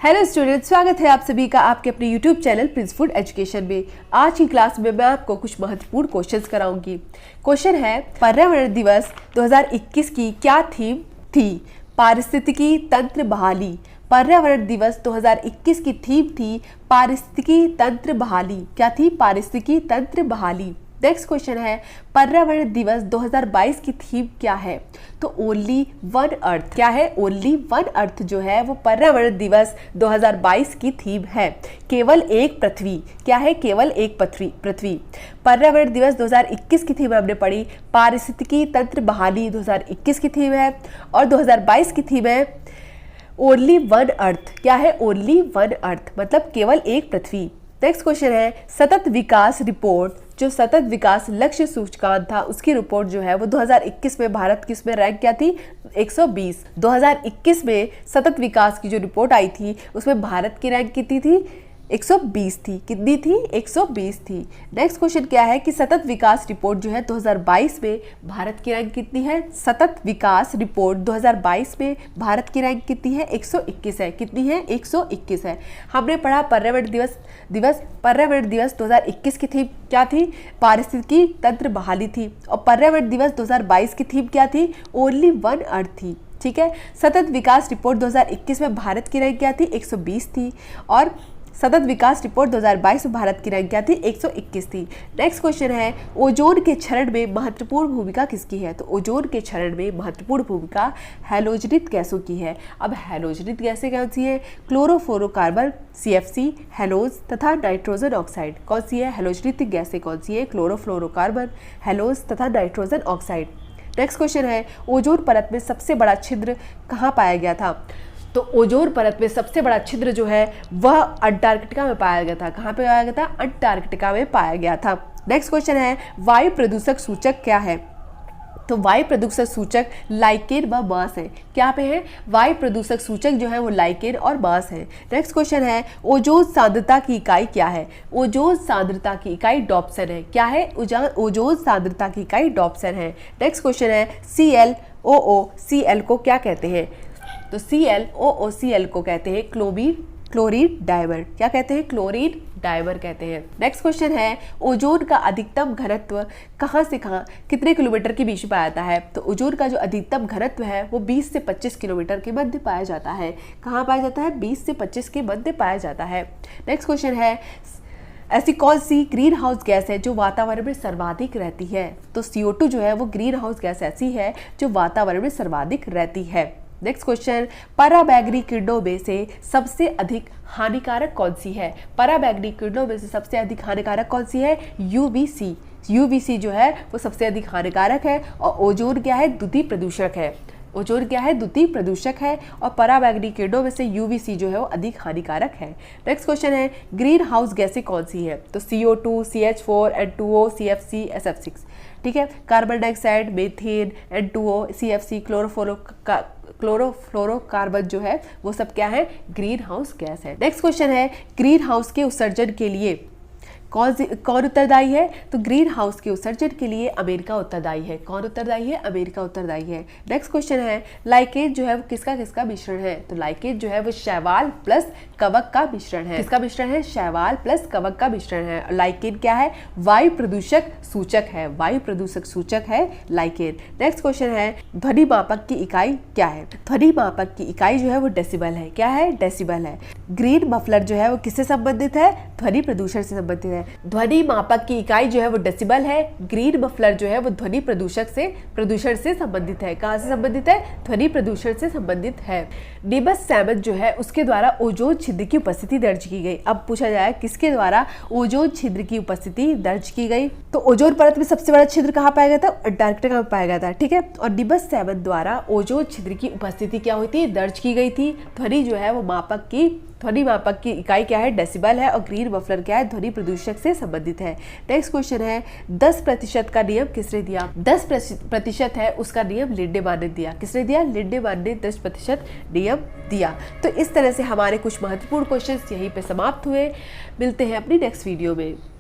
Hello students, स्वागत है आप सभी का आपके अपने YouTube channel Prince food education में। आज की क्लास में मैं आपको कुछ महत्वपूर्ण क्वेश्चंस कराऊंगी। क्वेश्चन है, पर्यावरण दिवस 2021 की क्या थीम थी? पारिस्थितिकी तंत्र बहाली। पर्यावरण दिवस 2021 की थीम थी पारिस्थितिकी तंत्र बहाली। क्या थी? पारिस्थितिकी तंत्र बहाली। नेक्स्ट क्वेश्चन है, पर्यावरण दिवस 2022 की थीम क्या है? तो ओनली वन अर्थ। क्या है? ओनली वन अर्थ जो है वो पर्यावरण दिवस 2022 की थीम है। केवल एक पृथ्वी। क्या है? केवल एक पृथ्वी। पर्यावरण दिवस 2021 की थीम हमने पढ़ी पारिस्थितिकी तंत्र बहाली 2021 की थीम है, और 2022 की थीम है ओनली वन अर्थ। क्या है? ओनली वन अर्थ मतलब केवल एक पृथ्वी। नेक्स्ट क्वेश्चन है, सतत विकास रिपोर्ट, जो सतत विकास लक्ष्य सूचकांक था उसकी रिपोर्ट जो है वो 2021 में भारत की उसमें रैंक क्या थी? 120। 2021 में सतत विकास की जो रिपोर्ट आई थी उसमें भारत की रैंक कितनी थी? 120 थी। कितनी थी? 120 थी। नेक्स्ट क्वेश्चन क्या है कि सतत विकास रिपोर्ट जो है 2022 में भारत की रैंक कितनी है? सतत विकास रिपोर्ट 2022 में भारत की रैंक कितनी है? 121 है। कितनी है? 121 है। हमने पढ़ा पर्यावरण दिवस 2021 की थीम क्या थी? पारिस्थितिकी तंत्र बहाली थी, और पर्यावरण दिवस 2022 की थीम क्या थी? ओनली वन अर्थ थी। ठीक है। सतत विकास रिपोर्ट 2021 में भारत की रैंक क्या थी? 120 थी, और सतत विकास रिपोर्ट 2022 में भारत की रैंक क्या थी? 121 थी। नेक्स्ट क्वेश्चन है, ओजोन के क्षरण में महत्वपूर्ण भूमिका किसकी है? तो ओजोन के क्षरण में महत्वपूर्ण भूमिका हैलोजनित गैसों की है। अब हैलोजनित गैसें कौन सी है? क्लोरोफ्लोरोकार्बन CFC, हेलोज तथा नाइट्रोजन ऑक्साइड। कौन सी है? हैलोजनित गैसें कौन सी है? क्लोरोफ्लोरोकार्बन, हेलोज तथा नाइट्रोजन ऑक्साइड। नेक्स्ट क्वेश्चन है, ओजोन परत में सबसे बड़ा छिद्र कहाँ पाया गया था? तो ओजोन परत में सबसे बड़ा छिद्र जो है वह अंटार्कटिका में पाया गया था। कहाँ पे पाया गया था? अंटार्कटिका में पाया गया था। नेक्स्ट क्वेश्चन है, वायु प्रदूषक सूचक क्या है? तो वायु प्रदूषक सूचक लाइकेन व मास है। क्या पे है? वायु प्रदूषक सूचक जो है वो लाइकेन और मास है। नेक्स्ट क्वेश्चन है, ओजोन सांद्रता की इकाई क्या है? ओजोन सांद्रता की इकाई डॉप्सन है। क्या है? ओजोन सांद्रता की इकाई डॉप्सन है। नेक्स्ट क्वेश्चन है, ClOOCl को क्या कहते हैं? तो ClOOCl को कहते हैं क्लोरीन डाइमर। क्या कहते हैं? क्लोरीन डाइमर कहते हैं। नेक्स्ट क्वेश्चन है, ओजोन का अधिकतम घनत्व कहाँ से कहाँ कितने किलोमीटर के बीच में पाया जाता है? तो ओजोन का जो अधिकतम घनत्व है वो 20 से 25 किलोमीटर के मध्य पाया जाता है। कहाँ पाया जाता है? 20 से 25 के मध्य पाया जाता है। नेक्स्ट क्वेश्चन है, ऐसी कौन सी ग्रीन हाउस गैस है जो वातावरण में सर्वाधिक रहती है? तो CO2 जो है वो ग्रीन हाउस गैस ऐसी है जो वातावरण में सर्वाधिक रहती है। नेक्स्ट क्वेश्चन, पराबैंगनी किरणों में से सबसे अधिक हानिकारक कौन सी है? पराबैंगनी किरणों में से सबसे अधिक हानिकारक कौन सी है? UVC जो है वो सबसे अधिक हानिकारक है, और ओजोन क्या है? द्वितीय प्रदूषक है। ओजोन क्या है? द्वितीय प्रदूषक है, और पराबैंगनी किरणों में से UVC जो है वो अधिक हानिकारक है। नेक्स्ट क्वेश्चन है, ग्रीन हाउस गैसें कौन सी है? तो CO2, CH4, N2O, CFC, SF6। ठीक है। Carbon dioxide, methane, N2O, CFC, chlorofluorocarbon जो है वो सब क्या है? ग्रीन हाउस गैस है। नेक्स्ट क्वेश्चन है, ग्रीन हाउस के उत्सर्जन के लिए कौन उत्तरदायी है? तो ग्रीन हाउस के उत्सर्जन के लिए अमेरिका उत्तरदायी है। कौन उत्तरदायी है? अमेरिका उत्तरदायी है। नेक्स्ट क्वेश्चन है, लाइकेन जो है वो किसका मिश्रण है? तो लाइकेन जो है वो शैवाल प्लस कवक का मिश्रण है। किसका मिश्रण है? शैवाल प्लस कवक का मिश्रण है। लाइकेन क्या है? वायु प्रदूषक सूचक है। वायु प्रदूषक सूचक है लाइकेन। नेक्स्ट क्वेश्चन है, ध्वनि मापक की इकाई क्या है? ध्वनि मापक की इकाई जो है वो डेसिबल है। क्या है? डेसिबल है। ग्रीन मफलर जो है वो किससे संबंधित है? ध्वनि प्रदूषण से संबंधित है। ध्वनि मापक की इकाई जो है वो डेसिबल है। ग्रीन मफलर जो है वो ध्वनि प्रदूषण से संबंधित है। कहाँ से संबंधित है? ध्वनि प्रदूषण से संबंधित है। निबस सैमन जो है उसके द्वारा ओजोन छिद्र की उपस्थिति दर्ज की गई। अब पूछा जाए किसके द्वारा ओजोन छिद्र की उपस्थिति दर्ज की गई? तो ओजोन परत में सबसे बड़ा छिद्र कहाँ पाया गया था? अंटार्कटिका में पाया गया था। ठीक है। और निबस सैमन द्वारा ओजोन छिद्र की उपस्थिति क्या हुई थी? दर्ज की गई थी। ध्वनि जो है वो ध्वनि मापक की इकाई क्या है? डेसिबल है, और ग्रीन मफलर क्या है? ध्वनि प्रदूषक से संबंधित है। नेक्स्ट क्वेश्चन है, 10% का नियम किसने दिया? 10% है उसका नियम लिंडेमान ने दिया। किसने दिया? लिंडेमान ने 10% नियम दिया। तो इस तरह से हमारे कुछ महत्वपूर्ण क्वेश्चंस यहीं पे समाप्त हुए। मिलते हैं अपनी नेक्स्ट वीडियो में।